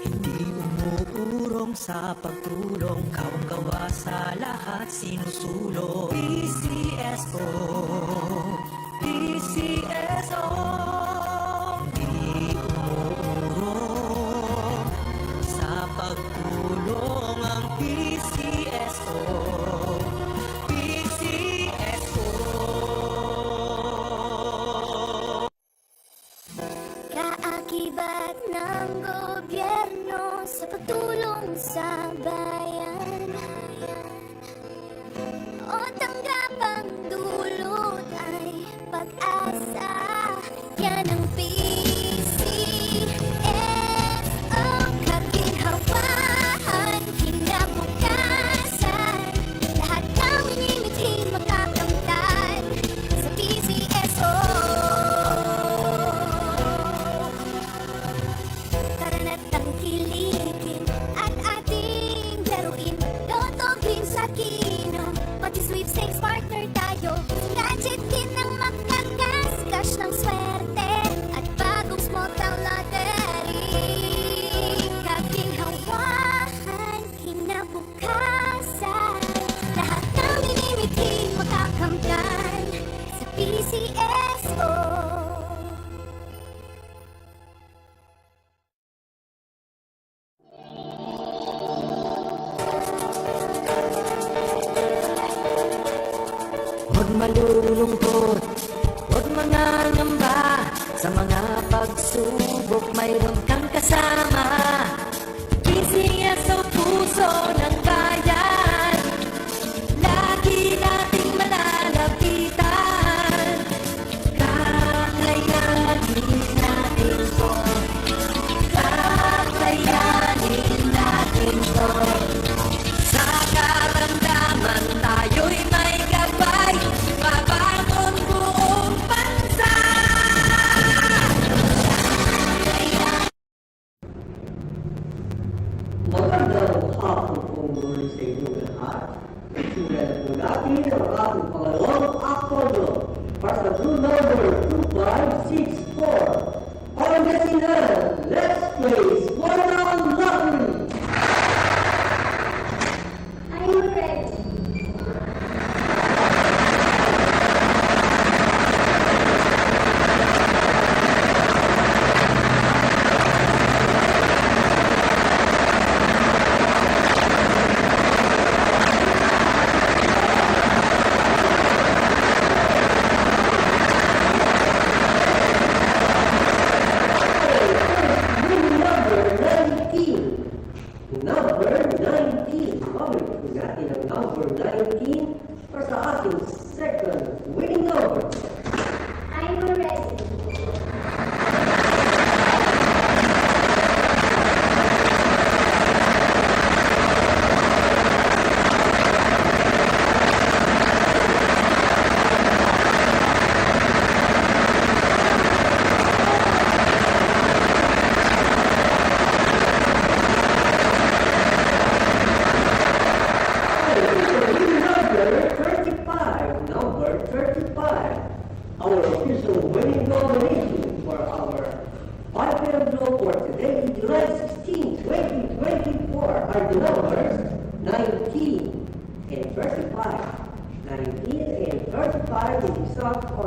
Di umuurong sa pagtulong, kawang-gawa sa lahat sinusulong. PCSO, PCSO. Di umuurong sa pagtulong ang PCSO, PCSO. Kaakibat ng gobyerno sa pagtulong sa bayan, o tanggapang dulot ay pag-asa. Yan ang PCSO, kaginhawahan, kinabukasan. Lahat ng minimiting makakamtan sa PCSO. Tara na't tangkilikin at ating laruin. Lotto, green sa kino, pati sweepstakes partner tayo. Gadget din ang makagasgas ng swerte at bagong small town lottery. Kaginhawahan, kinabukasan. Lahat ng minimiting makakamtan sa PCSO. Huwag malulungkot, huwag mangangamba. Sa mga pagsubok, mayroon kang kasama. PCSO, puso ng bayan. Lagi nating malalapitan. Kakayanin natin to. Kakayanin natin to. Sa karamdaman tayo'y may gabay, babangon buong bansa. Magandang hapon pong muli sa inyo lahat. Isulat po natin ang ating pangalawang akordo para sa blue number 2564. Pangasinan, let's place one round lottery. Are you ready? Winning number 19. Number 19. Pamit po natin ang number 19 para sa ating second winning number. Are you ready? Number 35. Our official winning nomination for our 5-year draw for today, July 16, 2024, are the numbers 19 and 35. 19 and 35 is exact or